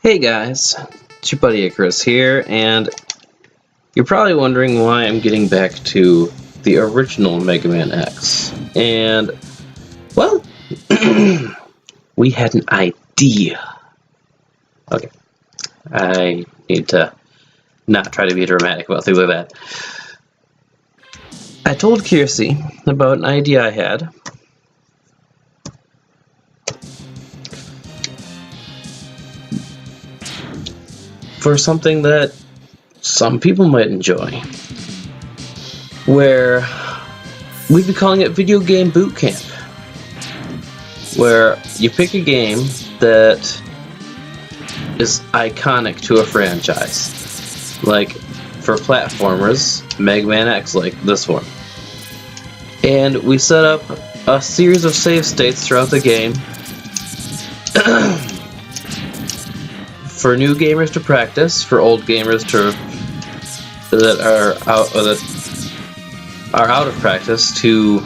Hey guys, it's your buddy Icarus here, and you're probably wondering why I'm getting back to the original Mega Man X. And, well, we had an idea. Okay, I need to not try to be dramatic about things like that. I told Kiersey about an idea I had. For something that some people might enjoy, where we'd be calling it Video Game Boot Camp, where you pick a game that is iconic to a franchise, like for platformers, Mega Man X, like this one, and we set up a series of save states throughout the game for new gamers to practice, for old gamers that are out of practice to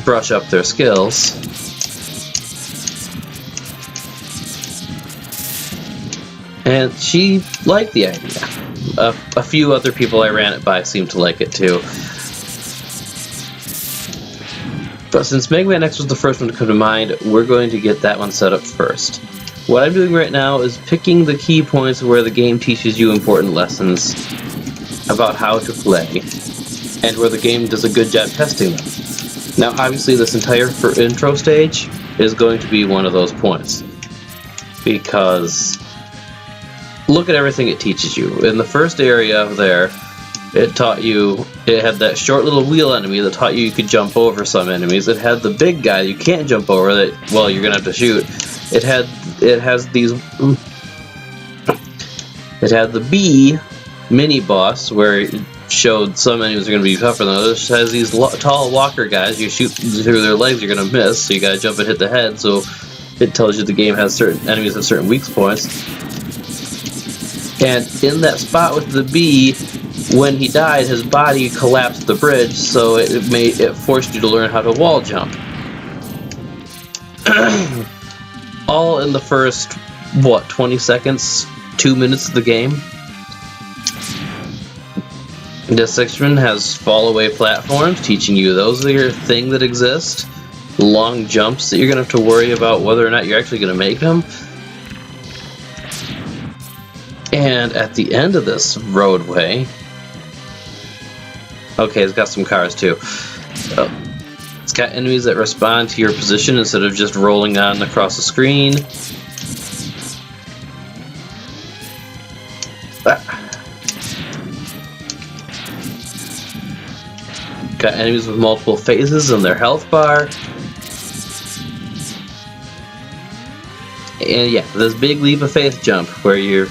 brush up their skills. And she liked the idea. A few other people I ran it by seemed to like it too. But since Mega Man X was the first one to come to mind, we're going to get that one set up first. What I'm doing right now is picking the key points where the game teaches you important lessons about how to play, and where the game does a good job testing them. Now, obviously, this entire intro stage is going to be one of those points, because look at everything it teaches you. In the first area there, it had that short little wheel enemy that taught you could jump over some enemies. It had the big guy you can't jump over that, well, you're gonna have to shoot. It had the B mini boss where it showed some enemies are going to be tougher than others. It has these tall walker guys. You shoot through their legs, you're going to miss, so you got to jump and hit the head. So it tells you the game has certain enemies have certain weak points. And in that spot with the B, when he died, his body collapsed the bridge, so it forced you to learn how to wall jump. All in the first, 20 seconds, 2 minutes of the game. This section has fall-away platforms, teaching you those are your thing that exist. Long jumps that you're going to have to worry about whether or not you're actually going to make them. And at the end of this roadway... Okay, it's got some cars too. It's got enemies that respond to your position instead of just rolling on across the screen. Got enemies with multiple phases in their health bar. And yeah, this big leap of faith jump where you're...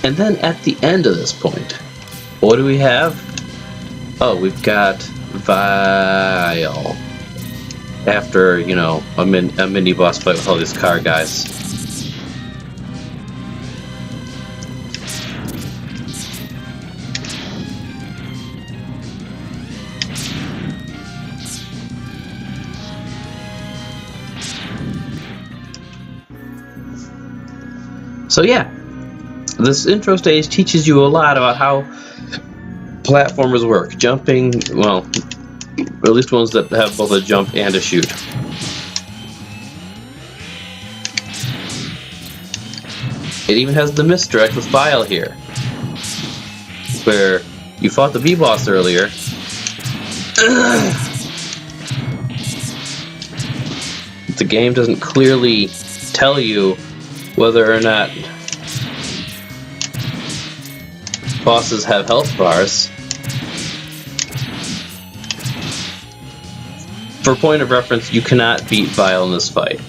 And then at the end of this point, what do we have? Oh, we've got Vile. After, you know, a mini boss fight with all these car guys. So yeah. This intro stage teaches you a lot about how platformers work. Jumping, well, at least ones that have both a jump and a shoot. It even has the misdirect with Vile here, where you fought the B-boss earlier. The game doesn't clearly tell you whether or not bosses have health bars. For point of reference, you cannot beat Vile in this fight.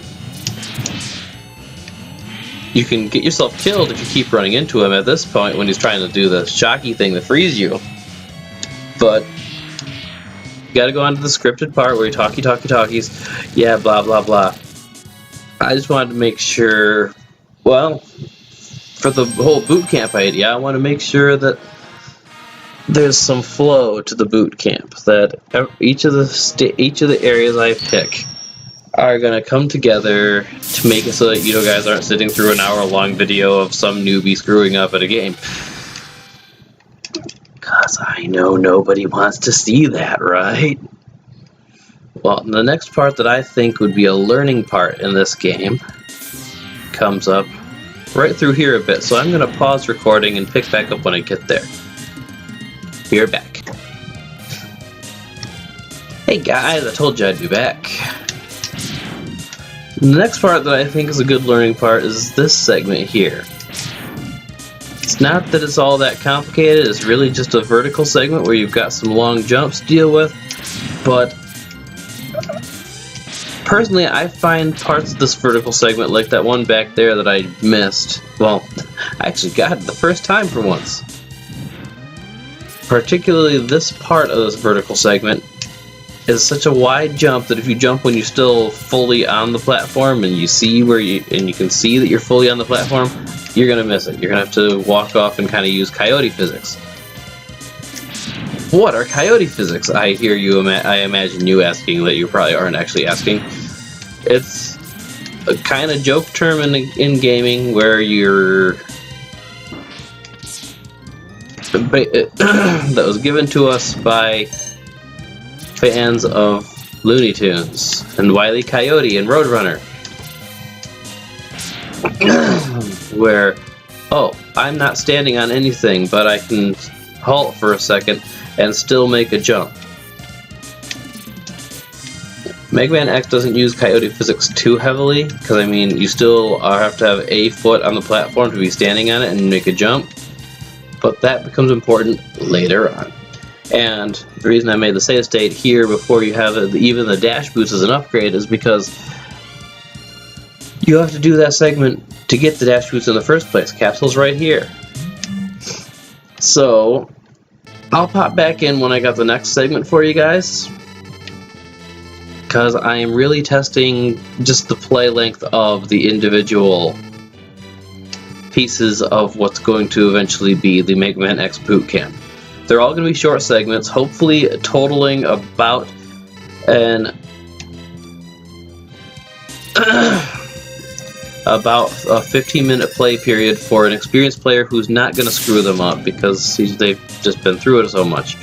You can get yourself killed if you keep running into him at this point when he's trying to do the shocky thing to freeze you. But you gotta go on to the scripted part where you talkies, yeah, blah blah blah. I just wanted to make sure, well, for the whole boot camp idea, I want to make sure that there's some flow to the boot camp, that each of the areas I pick are gonna come together to make it so that you guys aren't sitting through an hour-long video of some newbie screwing up at a game. Cause I know nobody wants to see that, right? Well, the next part that I think would be a learning part in this game comes up right through here a bit, so I'm gonna pause recording and pick back up when I get there. We're back. Hey guys, I told you I'd be back. The next part that I think is a good learning part is this segment here. It's not that it's all that complicated, it's really just a vertical segment where you've got some long jumps to deal with, but personally I find parts of this vertical segment, like that one back there that I missed, well, I actually got it the first time for once. Particularly this part of this vertical segment is such a wide jump that if you jump when you're still fully on the platform and you can see that you're fully on the platform, you're gonna miss it. You're gonna have to walk off and kind of use coyote physics. What are coyote physics? I hear you. I imagine you asking that you probably aren't actually asking. It's a kind of joke term in gaming where you're that was given to us by fans of Looney Tunes and Wile E. Coyote and Roadrunner. Where, oh, I'm not standing on anything, but I can halt for a second and still make a jump. Mega Man X doesn't use coyote physics too heavily, because I mean, you still have to have a foot on the platform to be standing on it and make a jump. But that becomes important later on. And the reason I made the save state here before you have even the dash boost as an upgrade is because you have to do that segment to get the dash boost in the first place. Capsule's right here. So I'll pop back in when I got the next segment for you guys, because I am really testing just the play length of the individual pieces of what's going to eventually be the Mega Man X Boot Camp. They're all going to be short segments, hopefully totaling about about a 15-minute play period for an experienced player who's not going to screw them up because they've just been through it so much.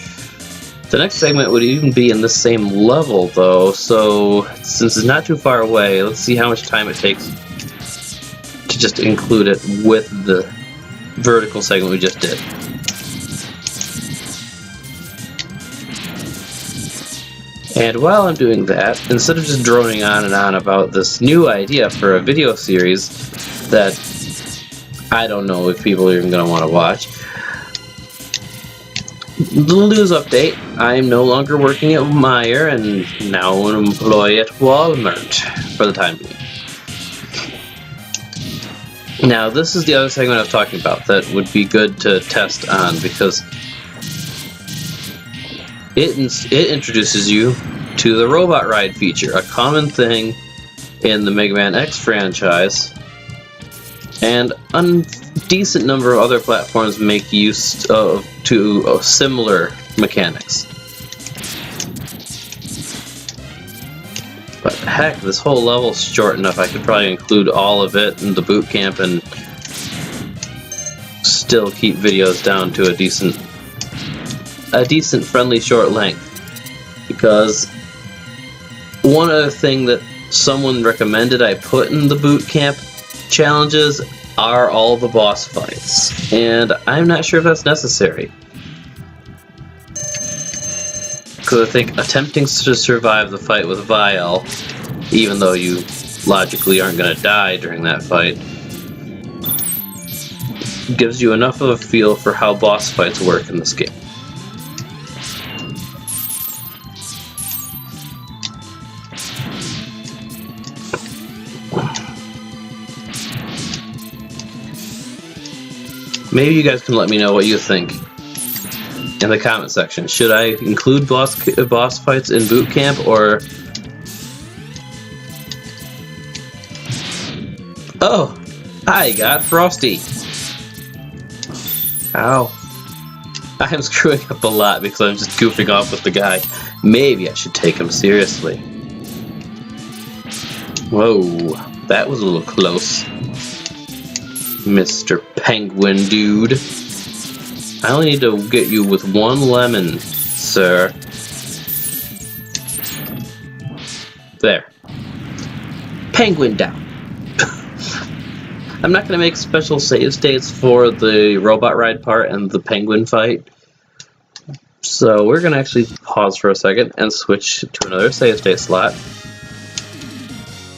The next segment would even be in the same level though, so since it's not too far away, let's see how much time it takes to just include it with the vertical segment we just did. And while I'm doing that, instead of just droning on and on about this new idea for a video series that I don't know if people are even going to want to watch, little news update, I am no longer working at Meijer and now an employee at Walmart for the time being. Now, this is the other segment I was talking about that would be good to test on because it introduces you to the robot ride feature, a common thing in the Mega Man X franchise, and a decent number of other platforms make use of similar mechanics. But heck, this whole level's short enough I could probably include all of it in the boot camp and still keep videos down to a decent friendly short length. Because one other thing that someone recommended I put in the boot camp challenges are all the boss fights, and I'm not sure if that's necessary. Because I think attempting to survive the fight with Vile, even though you logically aren't going to die during that fight, gives you enough of a feel for how boss fights work in this game. Maybe you guys can let me know what you think in the comment section. Should I include boss fights in boot camp, or... Oh! I got Frosty! Ow. I am screwing up a lot because I'm just goofing off with the guy. Maybe I should take him seriously. Whoa, that was a little close. Mr. Penguin Dude. I only need to get you with one lemon, sir. There. Penguin down. I'm not going to make special save states for the robot ride part and the penguin fight. So we're going to actually pause for a second and switch to another save state slot.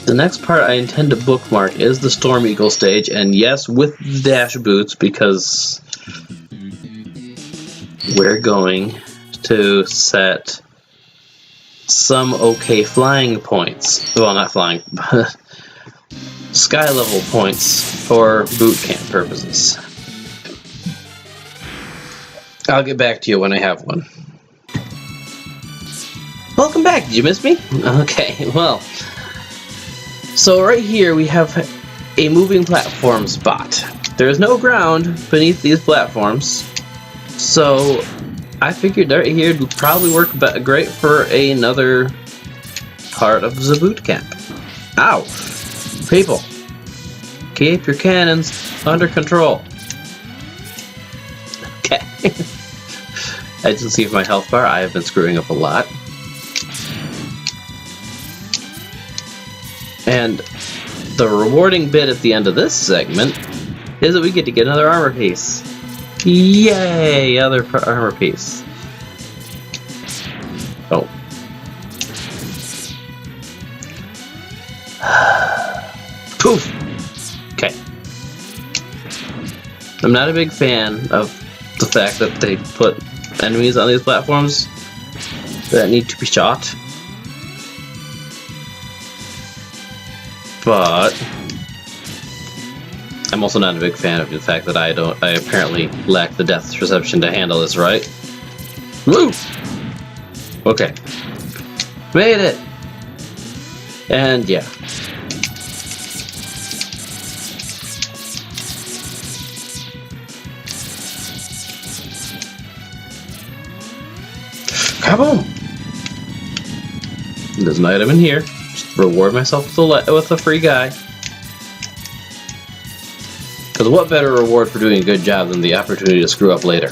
The next part I intend to bookmark is the Storm Eagle stage, and yes, with dash boots, because we're going to set some okay flying points. Well, not flying, but sky level points for boot camp purposes. I'll get back to you when I have one. Welcome back. Did you miss me? Okay, well. So right here we have a moving platform spot. There is no ground beneath these platforms. So I figured right here would probably work great for another part of the boot camp. Ow! People, keep your cannons under control. Okay. As you can see from my health bar, I have been screwing up a lot. And the rewarding bit at the end of this segment is that we get to get another armor piece. Yay! Other armor piece. Oh. Poof! Okay. I'm not a big fan of the fact that they put enemies on these platforms that need to be shot. But I'm also not a big fan of the fact that I apparently lack the depth perception to handle this right. Woo! Okay. Made it! And yeah. Kaboom! There's an item in here. Just reward myself with a free guy. Because what better reward for doing a good job than the opportunity to screw up later?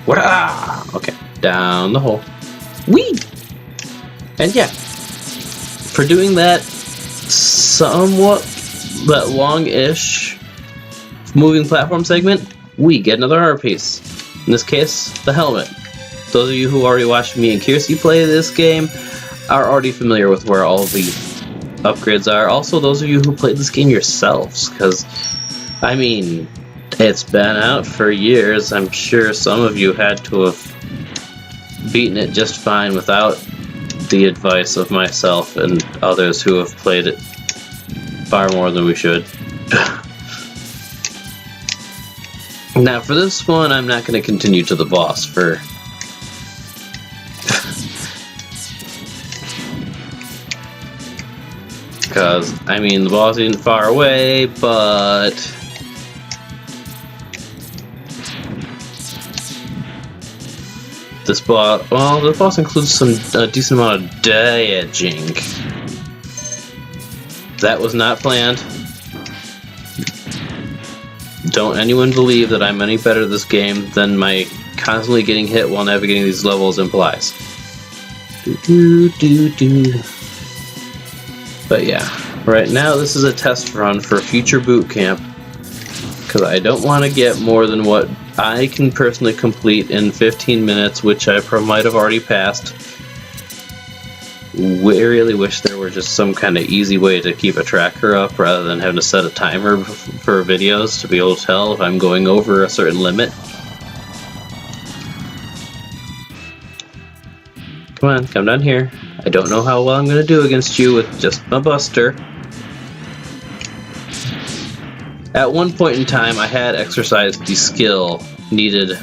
Wah! Okay, down the hole. Whee! And yeah, for doing that that long-ish moving platform segment, we get another armor piece. In this case, the helmet. Those of you who already watched me and Kiersey play this game are already familiar with where all the upgrades are. Also, those of you who played this game yourselves, because, I mean, it's been out for years. I'm sure some of you had to have beaten it just fine without the advice of myself and others who have played it far more than we should. Now, for this one, I'm not going to continue to the boss for... Because, I mean, the boss isn't far away, but... This boss... Well, the boss includes a decent amount of dodging. That was not planned. Don't anyone believe that I'm any better at this game than my constantly getting hit while navigating these levels implies. But yeah, right now this is a test run for future boot camp, because I don't want to get more than what I can personally complete in 15 minutes, which I might have already passed. We really wish there were just some kind of easy way to keep a tracker up rather than having to set a timer for videos to be able to tell if I'm going over a certain limit. Come on, come down here. I don't know how well I'm going to do against you with just my buster. At one point in time, I had exercised the skill needed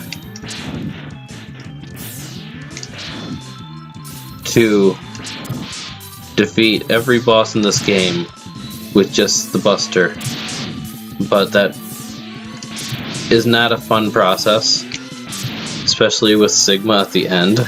to defeat every boss in this game with just the buster. But that is not a fun process. especially with Sigma at the end.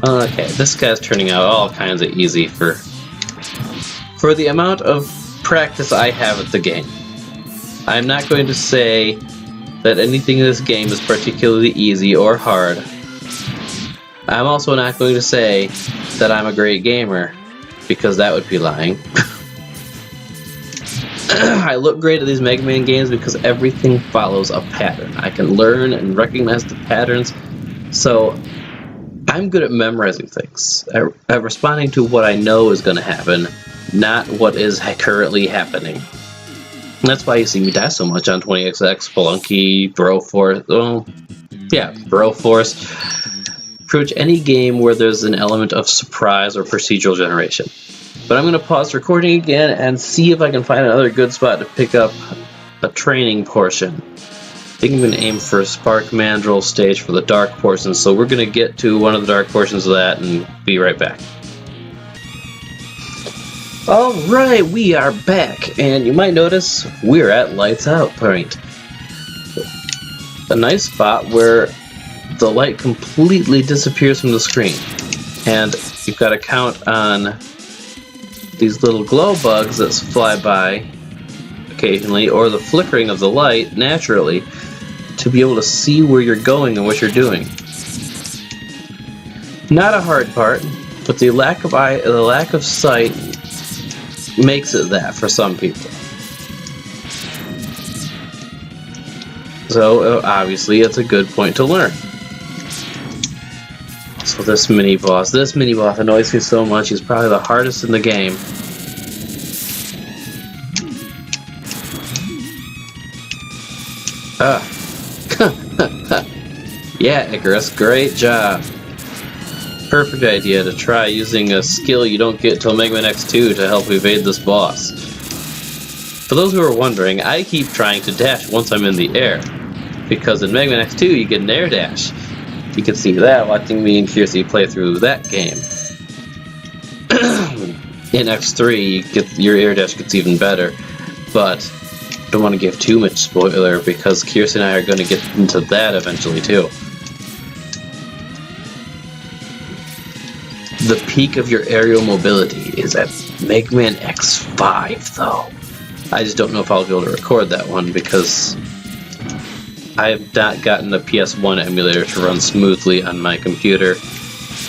Okay, this guy's turning out all kinds of easy for the amount of practice I have at the game. I'm not going to say that anything in this game is particularly easy or hard. I'm also not going to say that I'm a great gamer, because that would be lying. I look great at these Mega Man games because everything follows a pattern. I can learn and recognize the patterns, so I'm good at memorizing things, at responding to what I know is going to happen, not what is currently happening. And that's why you see me die so much on 20XX, Spelunky, Broforce, Broforce. Pretty much any game where there's an element of surprise or procedural generation. But I'm going to pause recording again and see if I can find another good spot to pick up a training portion. I think I'm going to aim for Spark Mandrill stage for the dark portion, so we're going to get to one of the dark portions of that and be right back. Alright, we are back, and you might notice we're at Lights Out point. A nice spot where the light completely disappears from the screen, and you've got to count on these little glow bugs that fly by occasionally, or the flickering of the light naturally, to be able to see where you're going and what you're doing. Not a hard part, but the lack of sight makes it that for some people. So obviously it's a good point to learn. So this mini boss annoys me so much. He's probably the hardest in the game. Yeah, Icarus, great job. Perfect idea to try using a skill you don't get till Mega Man X2 to help evade this boss. For those who are wondering, I keep trying to dash once I'm in the air, because in Mega Man X2 you get an air dash. You can see that watching me and Kiersey play through that game. In X3, your air dash gets even better, but I don't want to give too much spoiler because Kiersey and I are going to get into that eventually too. The peak of your aerial mobility is at Mega Man X5 though. I just don't know if I'll be able to record that one because I have not gotten a PS1 emulator to run smoothly on my computer.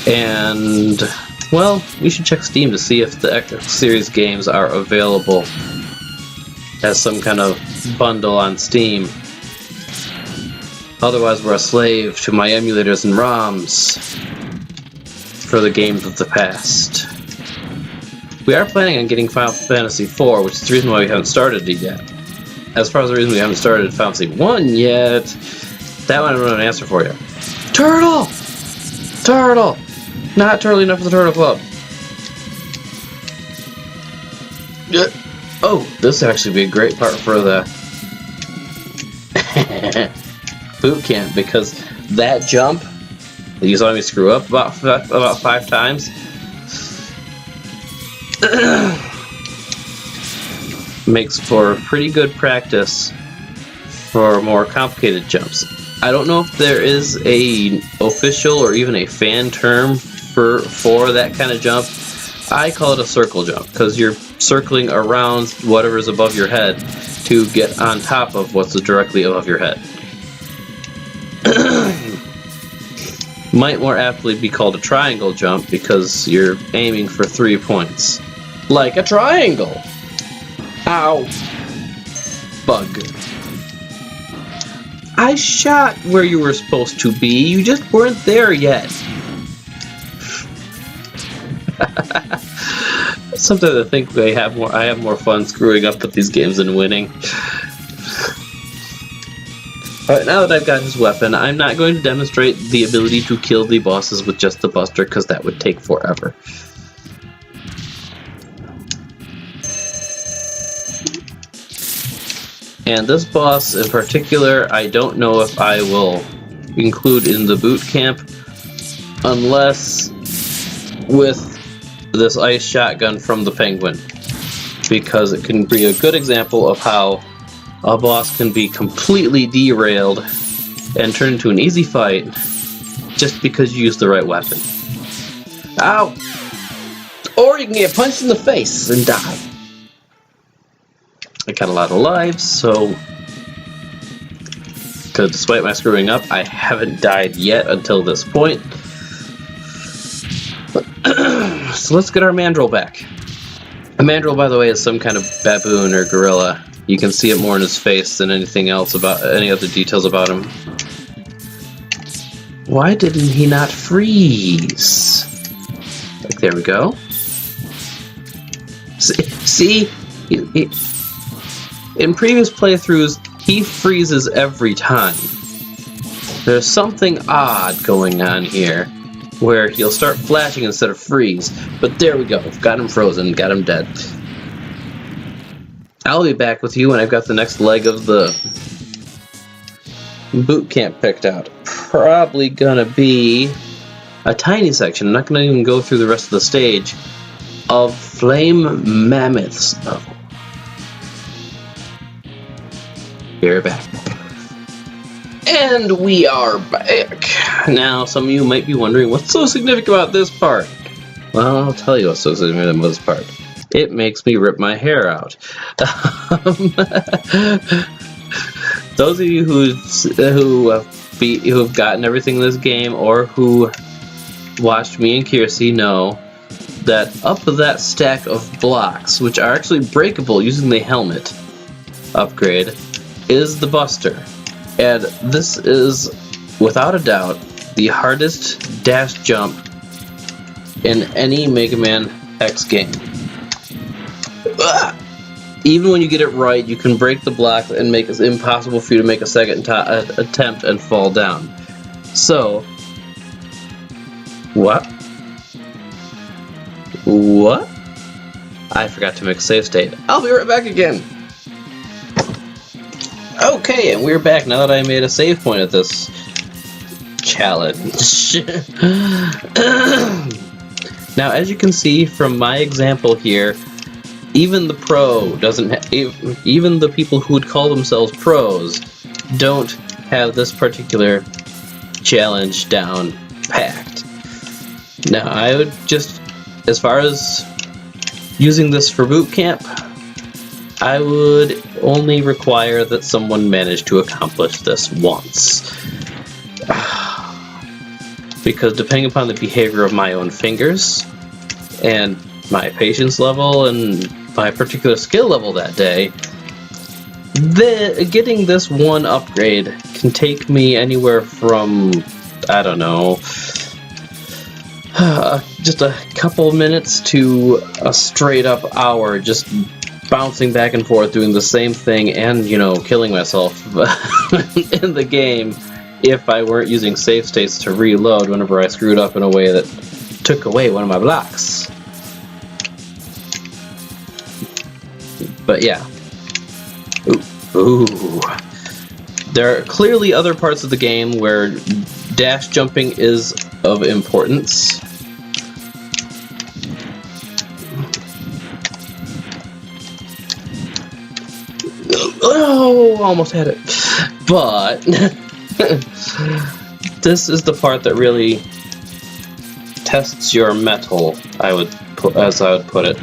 And, well, we should check Steam to see if the X series games are available as some kind of bundle on Steam. Otherwise, we're a slave to my emulators and ROMs for the games of the past. We are planning on getting Final Fantasy IV, which is the reason why we haven't started it yet. As far as the reason we haven't started Final Fantasy 1 yet, that one I don't have an answer for you. Turtle! Turtle! Not turtle enough for the Turtle Club. Oh, this would actually be a great part for the boot camp, because that jump that you saw me screw up about 5 times makes for pretty good practice for more complicated jumps. I don't know if there is a official or even a fan term for that kind of jump. I call it a circle jump because you're circling around whatever's above your head to get on top of what's directly above your head. Might more aptly be called a triangle jump because you're aiming for 3 points. Like a triangle! Ow! Bug. I shot where you were supposed to be, you just weren't there yet. Sometimes I think I have more fun screwing up at these games than winning. Alright, now that I've got his weapon, I'm not going to demonstrate the ability to kill the bosses with just the Buster, because that would take forever. And this boss in particular, I don't know if I will include in the boot camp, unless with this ice shotgun from the penguin, because it can be a good example of how a boss can be completely derailed and turn into an easy fight just because you use the right weapon. Ow! Or you can get punched in the face and die. I got a lot of lives, so because despite my screwing up, I haven't died yet until this point. So let's get our mandrill back. A mandrill, by the way, is some kind of baboon or gorilla. You can see it more in his face than anything else about any other details about him. Why didn't he not freeze? Like, there we go. See? In previous playthroughs, he freezes every time. There's something odd going on here, where he'll start flashing instead of freeze. But there we go. Got him frozen, got him dead. I'll be back with you when I've got the next leg of the boot camp picked out. Probably gonna be a tiny section. I'm not gonna even go through the rest of the stage of flame mammoths, though. We're back. And we are back. Now, some of you might be wondering, what's so significant about this part? Well, I'll tell you what's so significant about this part. It makes me rip my hair out. Those of you who have gotten everything in this game, or who watched me and Kiersey, know that up that stack of blocks, which are actually breakable using the helmet upgrade, is the Buster. And this is, without a doubt, the hardest dash jump in any Mega Man X game. Even when you get it right, you can break the block and make it impossible for you to make a second attempt and fall down. So, what? I forgot to make a save state. I'll be right back again. Okay, and we're back now that I made a save point at this challenge. Now, as you can see from my example here, even the pro doesn't even the people who would call themselves pros don't have this particular challenge down packed. Now, I would just, as far as using this for boot camp, I would only require that someone manage to accomplish this once. Because depending upon the behavior of my own fingers and my patience level and my particular skill level that day, getting this one upgrade can take me anywhere from, I don't know, just a couple minutes to a straight up hour just bouncing back and forth doing the same thing and, you know, killing myself in the game if I weren't using save states to reload whenever I screwed up in a way that took away one of my blocks. But yeah. Ooh. There are clearly other parts of the game where dash jumping is of importance. Oh, almost had it. But this is the part that really tests your mettle, as I would put it.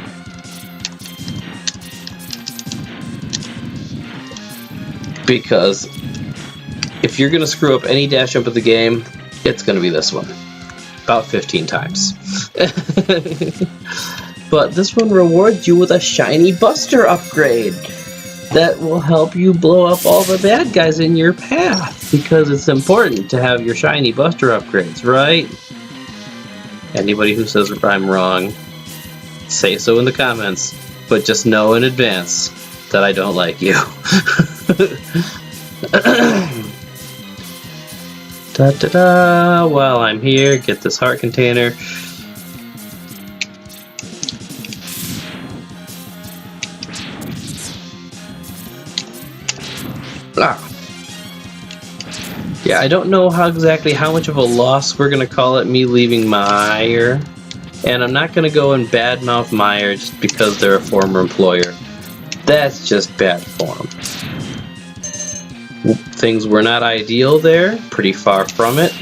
Because if you're going to screw up any dash jump of the game, it's going to be this one. About 15 times. But this one rewards you with a shiny Buster upgrade that will help you blow up all the bad guys in your path, because it's important to have your shiny Buster upgrades, right? Anybody who says I'm wrong, say so in the comments, but just know in advance that I don't like you. Da-da-da! While I'm here, get this heart container. Yeah, I don't know exactly how much of a loss we're gonna call it, me leaving Meyer And I'm not going to go and badmouth Meyer just because they're a former employer. That's just bad form. Things were not ideal there, pretty far from it.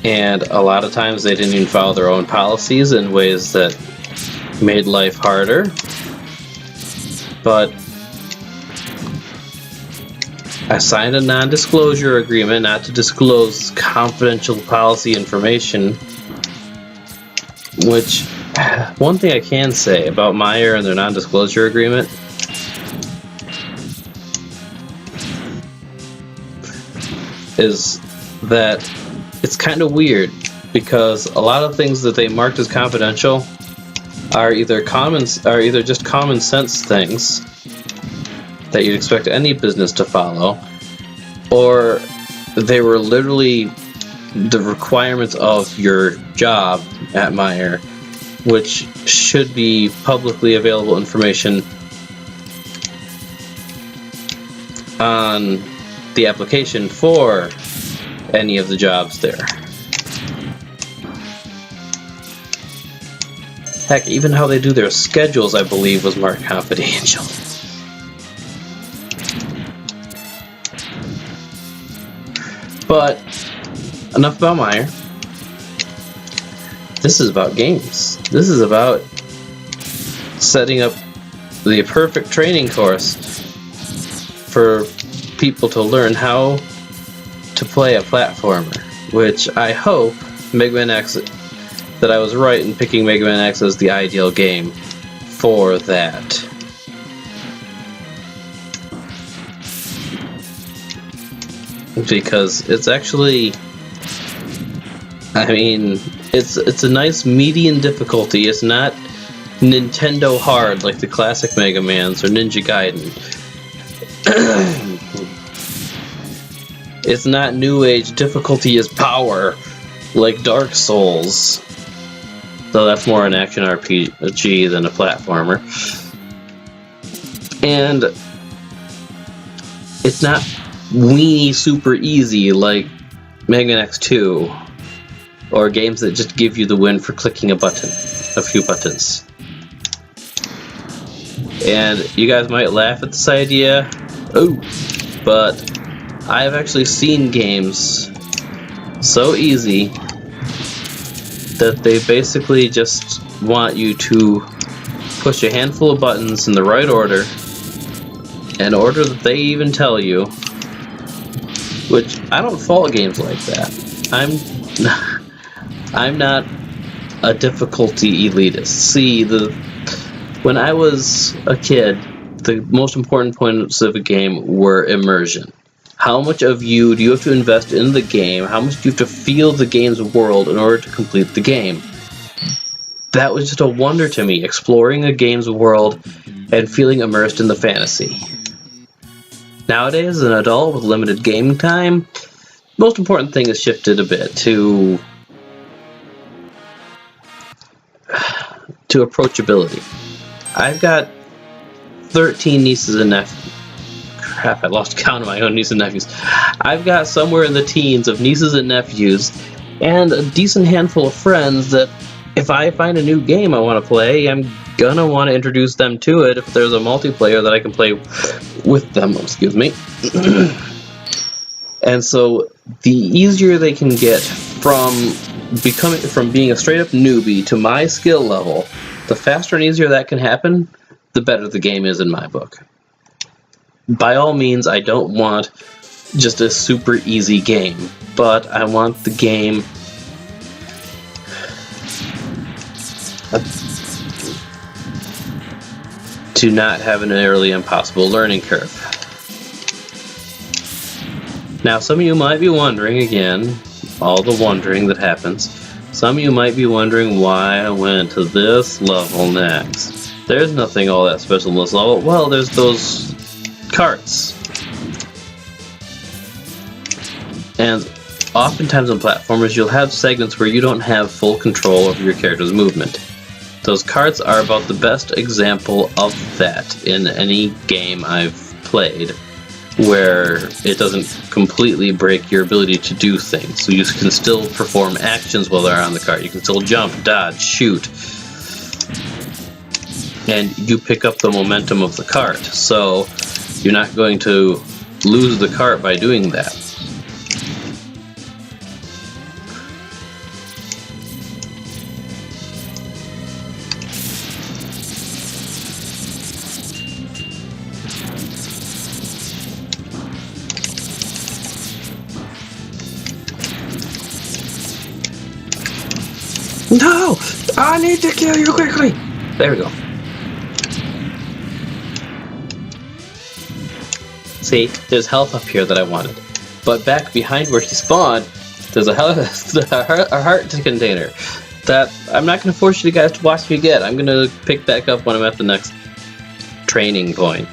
And a lot of times they didn't even follow their own policies in ways that made life harder. But I signed a non-disclosure agreement not to disclose confidential policy information, which, one thing I can say about Meyer and their non-disclosure agreement is that it's kind of weird, because a lot of things that they marked as confidential are either just common sense things that you'd expect any business to follow, or they were literally the requirements of your job at Meyer, which should be publicly available information on the application for any of the jobs there. Heck, even how they do their schedules, I believe, was marked confidential. But enough about Meyer. This is about games. This is about setting up the perfect training course for people to learn how to play a platformer, which I hope Mega Man X, that I was right in picking Mega Man X as the ideal game for that. Because it's actually, I mean, it's a nice median difficulty. It's not Nintendo hard like the classic Mega Mans or Ninja Gaiden. It's not New Age difficulty is power like Dark Souls, though that's more an action RPG than a platformer. And it's not weenie super easy like Mega Man X2, or games that just give you the win for clicking a few buttons. And you guys might laugh at this idea, but I've actually seen games so easy that they basically just want you to push a handful of buttons in the right order, an order that they even tell you. Which, I don't fault games like that. I'm not a difficulty elitist. See, when I was a kid, the most important points of a game were immersion. How much of you do you have to invest in the game? How much do you have to feel the game's world in order to complete the game? That was just a wonder to me, exploring a game's world and feeling immersed in the fantasy. Nowadays, as an adult with limited game time, most important thing has shifted a bit to approachability. I've got 13 nieces and nephews. Crap, I lost count of my own nieces and nephews. I've got somewhere in the teens of nieces and nephews, and a decent handful of friends that if I find a new game I want to play, I'm gonna want to introduce them to it if there's a multiplayer that I can play with them, excuse me. And so the easier they can get from being a straight up newbie to my skill level, the faster and easier that can happen, the better the game is in my book. By all means, I don't want just a super easy game, but I want the game to not have an nearly impossible learning curve. Now, some of you might be wondering, again, all the wondering that happens, some of you might be wondering why I went to this level next. There's nothing all that special in this level. Well, there's those carts. And oftentimes in platformers, you'll have segments where you don't have full control over your character's movement. Those carts are about the best example of that in any game I've played, where it doesn't completely break your ability to do things. So you can still perform actions while they're on the cart. You can still jump, dodge, shoot. And you pick up the momentum of the cart. So you're not going to lose the cart by doing that. No! I need to kill you quickly! There we go. See, there's health up here that I wanted. But back behind where he spawned, there's a heart container that I'm not going to force you guys to watch me get. I'm going to pick back up when I'm at the next training point.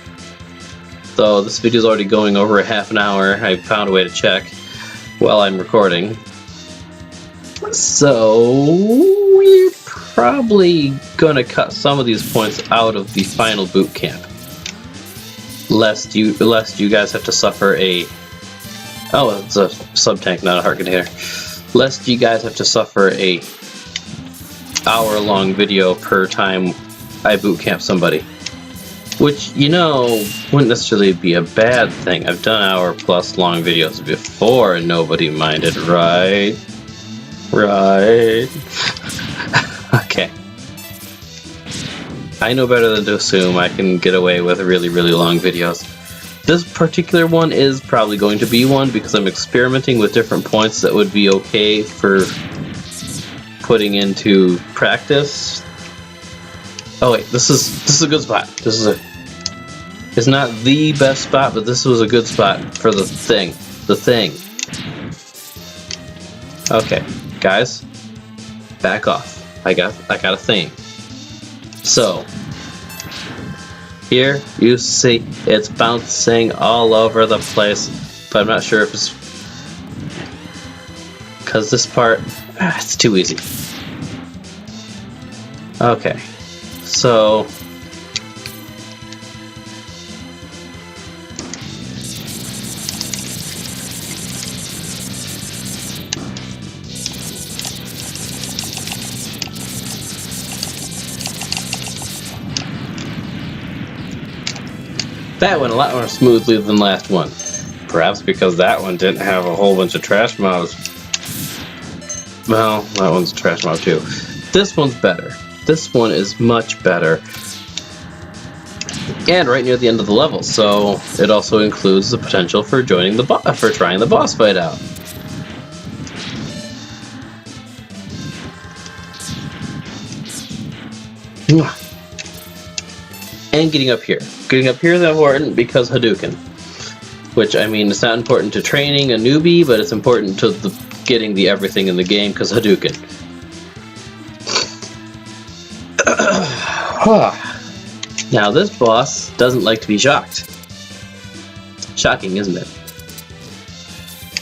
So this video is already going over a half an hour. I found a way to check while I'm recording. So we're probably gonna cut some of these points out of the final boot camp, lest you guys have to suffer a it's a sub tank, not a heart container. Lest you guys have to suffer a hour-long video per time I boot camp somebody, which wouldn't necessarily be a bad thing. I've done hour-plus long videos before and nobody minded, right? Right. Okay. I know better than to assume I can get away with really, really long videos. This particular one is probably going to be one because I'm experimenting with different points that would be okay for putting into practice. Oh wait, this is a good spot. It's not the best spot, but this was a good spot for the thing. Okay. Guys, back off. I got a thing. So here you see it's bouncing all over the place, but I'm not sure if it's because this part it's too easy. Okay, so that went a lot more smoothly than last one. Perhaps because that one didn't have a whole bunch of trash mobs. Well, that one's a trash mob too. This one's better. This one is much better. And right near the end of the level, so it also includes the potential for trying the boss fight out. And getting up here. Getting up here is important because Hadouken. Which, I mean, it's not important to training a newbie, but it's important to getting the everything in the game because Hadouken. Now, this boss doesn't like to be shocked. Shocking, isn't it?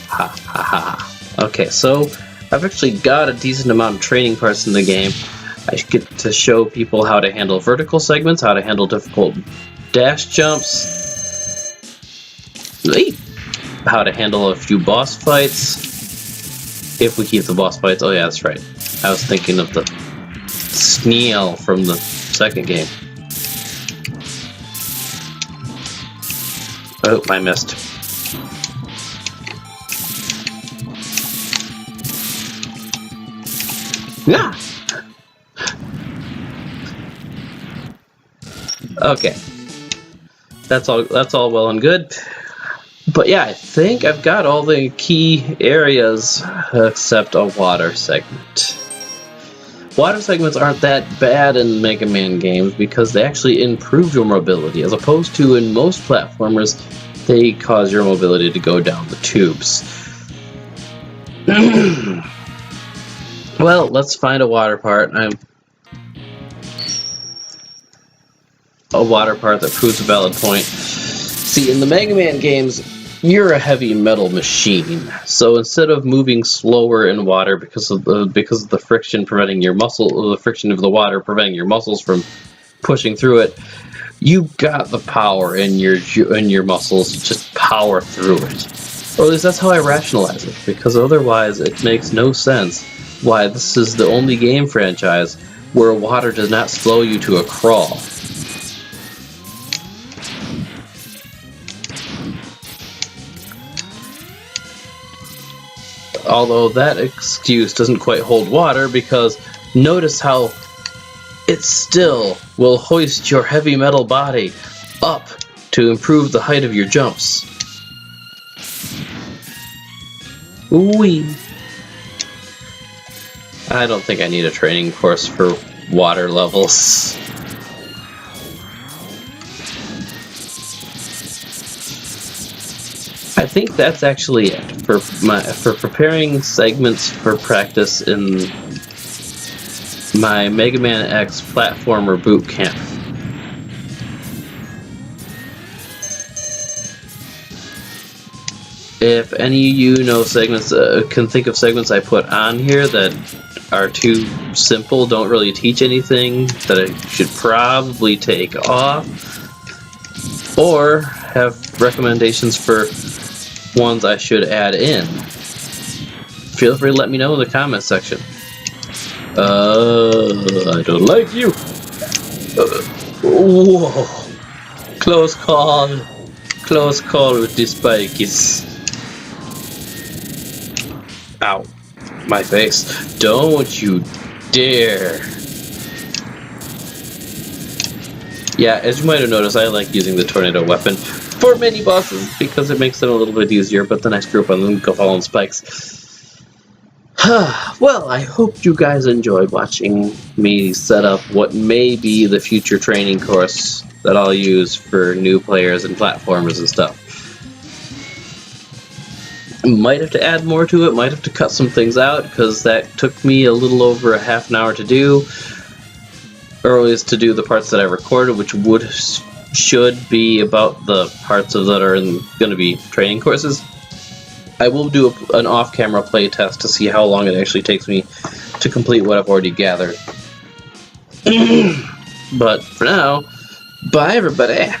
Ha ha ha. Okay, so I've actually got a decent amount of training parts in the game. I get to show people how to handle vertical segments, how to handle difficult dash jumps, how to handle a few boss fights, if we keep the boss fights. Oh yeah, that's right. I was thinking of the Sneal from the second game. Oh, I missed. Yeah. Okay, that's all well and good, but yeah, I think I've got all the key areas except a water segment. Water segments aren't that bad in Mega Man games because they actually improve your mobility, as opposed to in most platformers, they cause your mobility to go down the tubes. Well, let's find a water part. A water part that proves a valid point. See, in the Mega Man games, you're a heavy metal machine. So instead of moving slower in water because of the friction preventing your the friction of the water preventing your muscles from pushing through it, you got the power in your muscles to just power through it. Or at least that's how I rationalize it, because otherwise it makes no sense why this is the only game franchise where water does not slow you to a crawl. Although that excuse doesn't quite hold water, because notice how it still will hoist your heavy metal body up to improve the height of your jumps. Ooh-wee. I don't think I need a training course for water levels. I think that's actually it for preparing segments for practice in my Mega Man X platformer boot camp. If any of you know segments, can think of segments I put on here that are too simple, don't really teach anything, that I should probably take off, or have recommendations for ones I should add in, feel free to let me know in the comment section. I don't like you. Whoa. Close call. Close call with the spikies. Ow. My face. Don't you dare. Yeah, as you might have noticed, I like using the tornado weapon for mini bosses because it makes it a little bit easier, but then I screw up on them, go fall on spikes. Well, I hope you guys enjoyed watching me set up what may be the future training course that I'll use for new players and platformers and stuff. Might have to add more to it, might have to cut some things out, because that took me a little over a half an hour to do. Or at least to do the parts that I recorded, which should be about the parts of that are going to be training courses. I will do an off-camera play test to see how long it actually takes me to complete what I've already gathered. But for now, bye everybody!